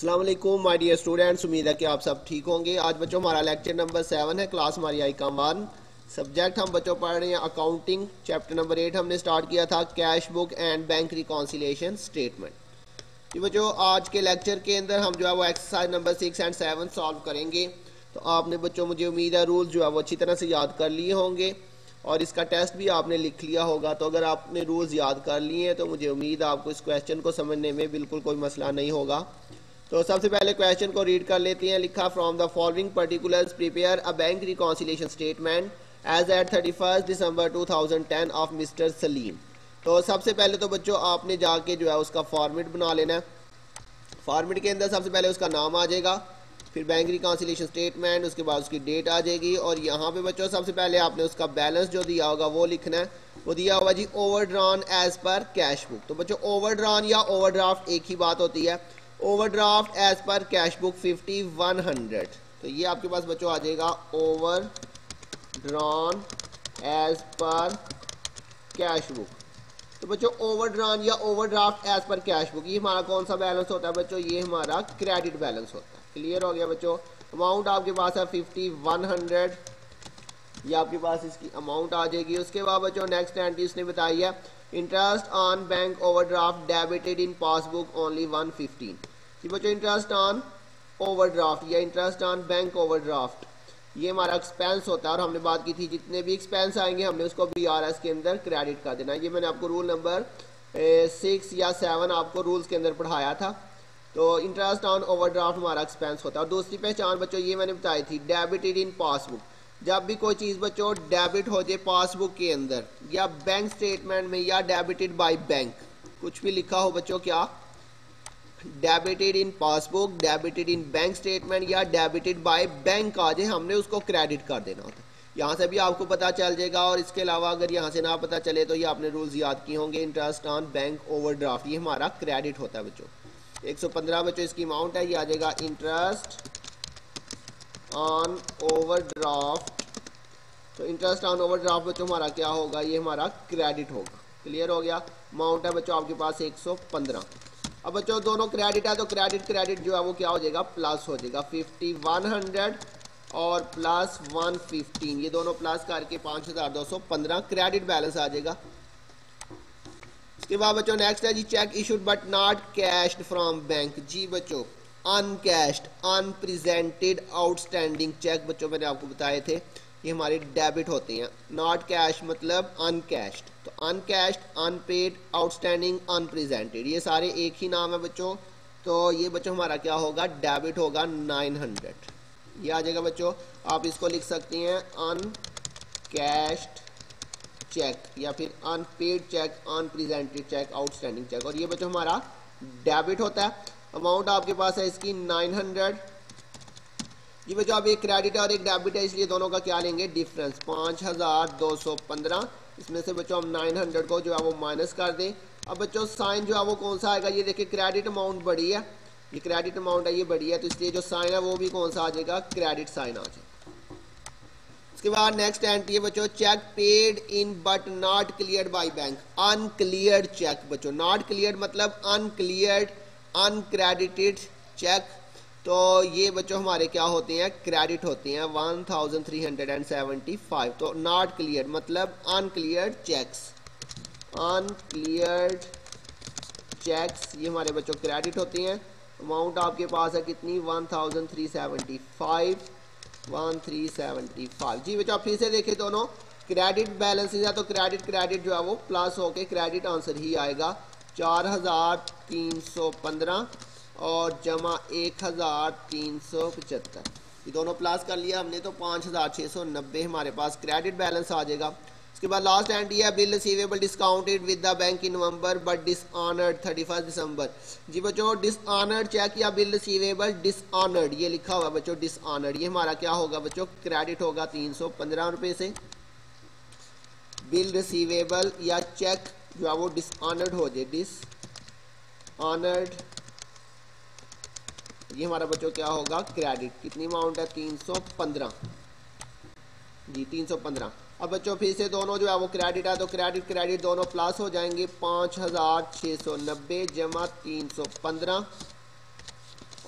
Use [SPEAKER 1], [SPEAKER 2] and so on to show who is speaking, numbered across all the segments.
[SPEAKER 1] अस्सलाम वालेकुम my dear students, उम्मीद है कि आप सब ठीक होंगे। आज बच्चों हमारा लेक्चर नंबर 7 है, क्लास हमारी आईकॉम 1। सब्जेक्ट हम बच्चों पढ़ रहे हैं अकाउंटिंग। चैप्टर नंबर 8 हमने स्टार्ट किया था, cash book and bank reconciliation statement. ये बच्चों आज के लेक्चर के अंदर हम जो है वो एक्सरसाइज नंबर 6 एंड 7 सॉल्व करेंगे। तो आपने बच्चों, मुझे उम्मीद है रूल्स जो है वो अच्छी तरह से याद कर लिए होंगे और इसका टेस्ट भी आपने लिख लिया होगा। तो अगर आपने रूल्स याद कर लिए हैं तो मुझे उम्मीद है आपको इस क्वेश्चन को समझने में बिल्कुल कोई मसला नहीं होगा। तो सबसे पहले क्वेश्चन को रीड कर लेते हैं। लिखा, from the following particulars prepare a bank reconciliation statement as at 31 December 2010 of mister Salim. तो सबसे पहले तो बच्चों आपने जाके जो है उसका फॉर्मेट बना लेना है। फॉर्मेट के अंदर सबसे पहले उसका नाम आ जाएगा, फिर बैंक रिकॉन्सिलिएशन स्टेटमेंट, उसके बाद उसकी डेट आ जाएगी और यहाँ पे बच्चों सबसे पहले आपने उसका बैलेंस जो दिया होगा वो लिखना है। वो दिया होगा जी overdrawn as per cash book. तो बच्चों ओवरड्रॉन या ओवरड्राफ्ट एक ही बात होती है। Overdraft as per cash book 50-100। तो ये आपके पास बच्चों आ जाएगा overdrawn as per cash book. तो बच्चों ओवरड्रॉन या overdraft as per cash book, ये हमारा कौन सा बैलेंस होता है बच्चों? ये हमारा क्रेडिट बैलेंस होता है। क्लियर हो गया बच्चों? अमाउंट आपके पास है 50-100, ये आपके पास इसकी अमाउंट आ जाएगी। उसके बाद बच्चों नेक्स्ट एंट्री इसने बताई है, interest on bank overdraft debited in passbook only 115। जी बच्चों इंटरेस्ट ऑन ओवरड्राफ्ट या इंटरेस्ट ऑन बैंक ओवरड्राफ्ट ये हमारा एक्सपेंस होता है और हमने बात की थी जितने भी एक्सपेंस आएंगे हमने उसको BRS के अंदर क्रेडिट कर देना। ये मैंने आपको रूल नंबर 6 या 7 आपको रूल्स के अंदर पढ़ाया था। तो इंटरेस्ट ऑन ओवरड्राफ्ट हमारा एक्सपेंस होता है। और दूसरी पहचान बच्चों ये मैंने बताई थी, डेबिटेड इन पासबुक। जब भी कोई चीज़ बच्चों डेबिट हो जाए पासबुक के अंदर या बैंक स्टेटमेंट में या डेबिटेड बाय बैंक, कुछ भी लिखा हो बच्चों, क्या debited in passbook, debited in bank statement या डेबिटेड बाय बैंक आ जाए, हमने उसको क्रेडिट कर देना होता है। यहाँ से भी आपको पता चल जाएगा और इसके अलावा अगर यहाँ से ना पता चले तो ये आपने रूल्स याद किए होंगे। इंटरेस्ट ऑन बैंक ओवरड्राफ्ट ये हमारा क्रेडिट होता है बच्चों। 115 बच्चों इसकी अमाउंट है, ये आ जाएगा इंटरेस्ट ऑन ओवरड्राफ्ट। तो इंटरेस्ट ऑन ओवरड्राफ्ट बच्चों हमारा क्या होगा? ये हमारा क्रेडिट होगा। क्लियर हो गया? अमाउंट है बच्चों आपके पास 115। अब बच्चों दोनों क्रेडिट है तो क्रेडिट जो है वो क्या हो जाएगा? प्लस हो जाएगा। 50-100 और प्लस 115, ये दोनों प्लस करके 5215 क्रेडिट बैलेंस आ जाएगा। इसके बाद बच्चों नेक्स्ट है जी, cheque issued but not cashed from bank. जी बच्चों अनकैश्ड, अनप्रेजेंटेड आउटस्टैंडिंग चेक बच्चों मैंने आपको बताए थे ये हमारे डेबिट होते हैं। नॉट कैश मतलब अनकैश्ड। तो अनकैश्ड, अनपेड, आउटस्टैंडिंग, अनप्रेजेंटेड ये सारे एक ही नाम है बच्चों। तो ये बच्चों हमारा क्या होगा? डेबिट होगा 900। ये आ जाएगा बच्चों। आप इसको लिख सकते हैं अनकैश्ड चेक या फिर unpaid cheque, unpresented cheque, outstanding cheque. और ये बच्चों हमारा डेबिट होता है। अमाउंट आपके पास है इसकी 900। जी बच्चों अब एक क्रेडिट है और एक डेबिट है, इसलिए दोनों का क्या लेंगे? डिफरेंस 5215। इसमें से बच्चों हम 900 को जो है वो माइनस कर दें। अब बच्चों साइन जो है वो कौन सा आएगा? ये देखिए क्रेडिट अमाउंट बड़ी है, ये क्रेडिट अमाउंट है, ये बड़ी है, तो इसलिए जो साइन है वो भी कौन सा आ जाएगा? क्रेडिट साइन आ जाएगा। इसके बाद नेक्स्ट एंट्री है बच्चों, cheque paid in but not cleared by bank. Uncleared cheque बच्चों, नॉट क्लियर्ड मतलब अनक्लियर्ड, अनक्रेडिटेड चेक। तो ये बच्चों हमारे क्या होते हैं? क्रेडिट होते हैं 1375। तो नॉट क्लियर मतलब अनक्लियर्ड चेक्स, अनक्लियर्ड चेक्स ये हमारे बच्चों क्रेडिट होते हैं। अमाउंट आपके पास है कितनी? 1375। जी बच्चों फिर से देखें दोनों क्रेडिट बैलेंस है तो क्रेडिट जो है वो प्लस होके क्रेडिट आंसर ही आएगा 4315 और जमा 1375। ये दोनों प्लस कर लिया हमने तो 5690 हमारे पास क्रेडिट बैलेंस आ जाएगा। इसके बाद लास्ट एंट्री है, bill receivable discounted with the bank in November but dishonoured 31 दिसंबर। जी बच्चों डिसऑनर्ड चेक या बिल रिसीवेबल डिसऑनर्ड ये लिखा हुआ बच्चों डिसऑनर्ड, ये हमारा क्या होगा बच्चों? क्रेडिट होगा 315 रुपये से। बिल रिसीवेबल या चेक जो है वो डिसऑनर्ड हो जाए, डिसऑनर्ड, ये हमारा बच्चों क्या होगा? क्रेडिट। कितनी अमाउंट है? 315 जी 315। अब बच्चों फिर से दोनों जो है वो क्रेडिट है तो क्रेडिट दोनों प्लस हो जाएंगे 5690 जमा 315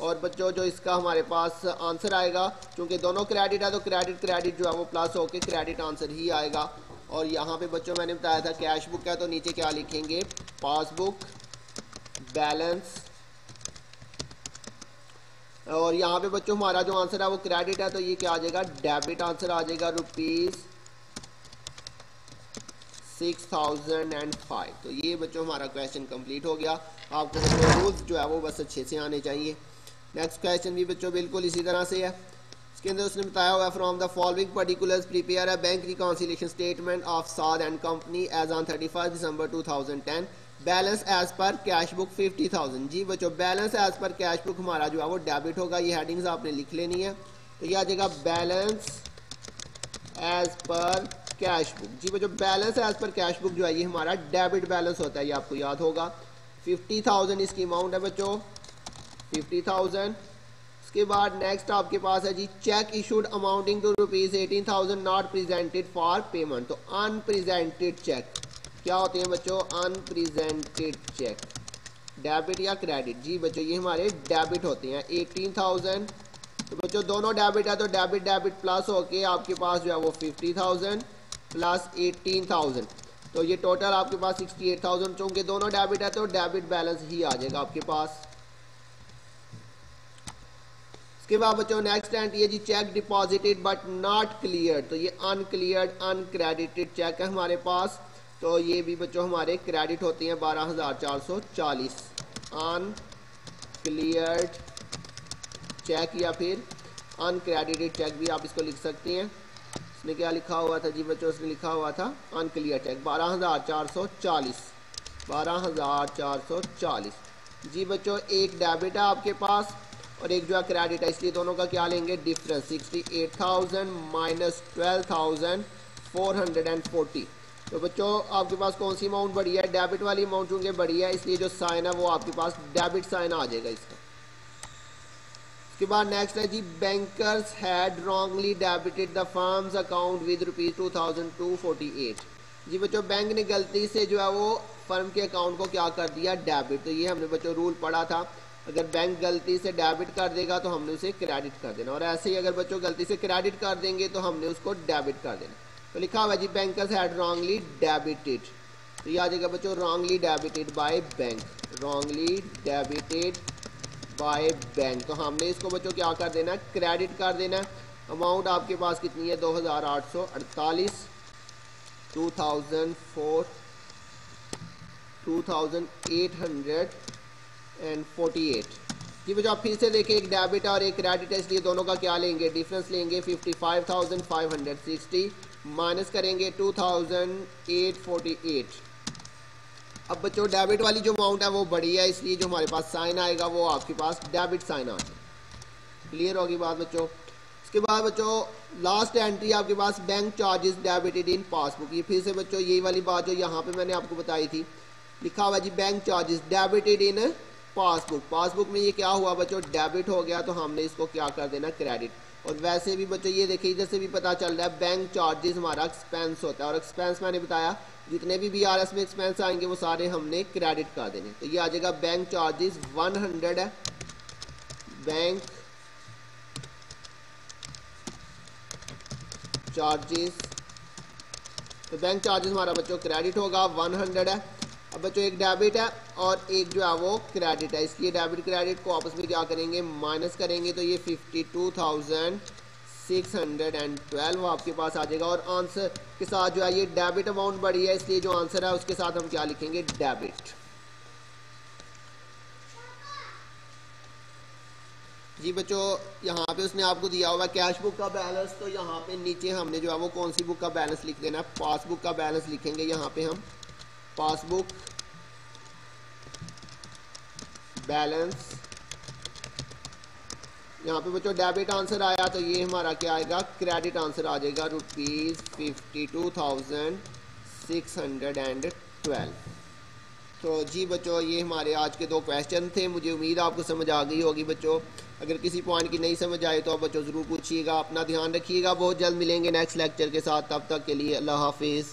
[SPEAKER 1] और बच्चों जो इसका हमारे पास आंसर आएगा, क्योंकि दोनों क्रेडिट है तो क्रेडिट क्रेडिट जो है वो प्लस होके क्रेडिट आंसर ही आएगा। और यहाँ पे बच्चों मैंने बताया था कैश बुक है, तो नीचे क्या लिखेंगे, पासबुक बैलेंस। और यहाँ पे बच्चों हमारा जो आंसर है वो क्रेडिट है, तो ये क्या आ जाएगा, डेबिट आंसर आ जाएगा, ₹6005। तो ये बच्चों हमारा क्वेश्चन कंप्लीट हो गया। आपको रूल्स जो है वो बस अच्छे से आने चाहिए। नेक्स्ट क्वेश्चन भी बच्चों बिल्कुल इसी तरह से है। इसके अंदर उसने बताया हुआ है, from the following particulars prepare a bank reconciliation statement of Saad and company as on 31 December 2010, balance as per cash book 50,000। जी बच्चों balance as per cash book हमारा जो है वो डेबिट होगा। ये हेडिंग्स आपने लिख लेनी है। तो ये आ जाएगा balance as per cash book. जी बच्चों balance as per cash book जो है ये हमारा डेबिट बैलेंस होता है, ये आपको याद होगा। 50,000 इसकी अमाउंट है बच्चों, 50,000। इसके बाद नेक्स्ट आपके पास है जी, cheque issued amounting to ₹18,000 not presented for payment. तो अनप्रेजेंटेड चेक क्या होते हैं बच्चों, अनप्रेजेंटेड चेक, डेबिट या क्रेडिट। जी बच्चों ये हमारे डेबिट होते हैं 18,000। तो बच्चों दोनों डेबिट है तो डेबिट डेबिट प्लस होके आपके पास जो है वो 50,000 प्लस 18,000, तो ये टोटल आपके पास 68,000। चूंकि दोनों डेबिट है तो डेबिट बैलेंस ही आ जाएगा आपके पास। इसके बाद बच्चों नेक्स्ट एंट्री है जी, cheque deposited but not cleared. तो ये अनक्लियर्ड अनक्रेडिटेड चेक है हमारे पास। तो ये भी बच्चों हमारे क्रेडिट होती हैं 12,440। अनक्लियर्ड चेक या फिर अनक्रेडिटेड चेक भी आप इसको लिख सकते हैं। इसने क्या लिखा हुआ था जी बच्चों, इसने लिखा हुआ था अनक्लियर चेक 12,440, 12,440। जी बच्चों एक डेबिट है आपके पास और एक जो है क्रेडिट है, इसलिए दोनों का क्या लेंगे डिफरेंस, 68,000 माइनस 12,440। तो बच्चों आपके पास कौन सी अमाउंट बढ़ी है, डेबिट वाली अमाउंट चूंकि बढ़ी है इसलिए जो साइन है वो आपके पास डेबिट साइन आ जाएगा इसका। इसके बाद नेक्स्ट है जी, bankers had wrongly debited the firm's account with ₹2248। जी बच्चों बैंक ने गलती से जो है वो फर्म के अकाउंट को क्या कर दिया, डेबिट। तो ये हमने बच्चों रूल पढ़ा था, अगर बैंक गलती से डेबिट कर देगा तो हमने उसे क्रेडिट कर देना, और ऐसे ही अगर बच्चों गलती से क्रेडिट कर देंगे तो हमने उसको डेबिट कर देना। तो लिखा हुआ है जी, बैंकर्स हैड रॉन्गली डेबिटेड। तो ये आ जाएगा बच्चों wrongly debited by bank, wrongly debited by bank. तो हमने इसको बच्चों क्या कर देना, क्रेडिट कर देना। अमाउंट आपके पास कितनी है 2,848, 2,848। जी बच्चों आप फिर से देखिए, एक डेबिट और एक क्रेडिट है इसलिए दोनों का क्या लेंगे, डिफरेंस लेंगे। 55,560 माइनस करेंगे 2,848। अब बच्चों डेबिट वाली जो अमाउंट है वो बड़ी है, इसलिए जो हमारे पास साइन आएगा वो आपके पास डेबिट साइन आ जाएगा। क्लियर होगी बात बच्चों। इसके बाद बच्चों लास्ट एंट्री आपके पास, bank charges debited in passbook. ये फिर से बच्चों यही वाली बात जो यहाँ पे मैंने आपको बताई थी, लिखा हुआ जी bank charges debited in passbook. Passbook में ये क्या हुआ बच्चों, डेबिट हो गया, तो हमने इसको क्या कर देना, क्रेडिट। और वैसे भी बच्चों ये देखिए इधर से भी पता चल रहा है बैंक चार्जेस हमारा एक्सपेंस होता है, और एक्सपेंस मैंने बताया जितने भी BRS में एक्सपेंस आएंगे वो सारे हमने क्रेडिट कर देने। तो ये आ जाएगा बैंक चार्जेस 100 है, बैंक चार्जेस। तो बैंक चार्जेस हमारा बच्चों क्रेडिट होगा 100 है। अब बच्चों एक डेबिट है और एक जो है वो क्रेडिट है, इसलिए डेबिट क्रेडिट को आपस में क्या करेंगे, माइनस करेंगे। तो ये 52,612 आपके पास आ जाएगा। और आंसर के साथ जो है ये डेबिट अमाउंट बढ़ी है, इसलिए जो आंसर है उसके साथ हम क्या लिखेंगे, डेबिट। जी बच्चों यहाँ पे उसने आपको दिया हुआ कैश बुक का बैलेंस, तो यहाँ पे नीचे हमने जो है वो कौन सी बुक का बैलेंस लिख देना है, पासबुक का बैलेंस लिखेंगे। यहाँ पे हम पासबुक बैलेंस, यहाँ पे बच्चों डेबिट आंसर आया तो ये हमारा क्या आएगा, क्रेडिट आंसर आ जाएगा ₹52,612। तो जी बच्चों ये हमारे आज के 2 क्वेश्चन थे। मुझे उम्मीद आपको समझ आ गई होगी बच्चों। अगर किसी पॉइंट की नहीं समझ आए तो आप बच्चों ज़रूर पूछिएगा। अपना ध्यान रखिएगा, बहुत जल्द मिलेंगे नेक्स्ट लेक्चर के साथ। तब तक के लिए अल्लाह हाफिज़।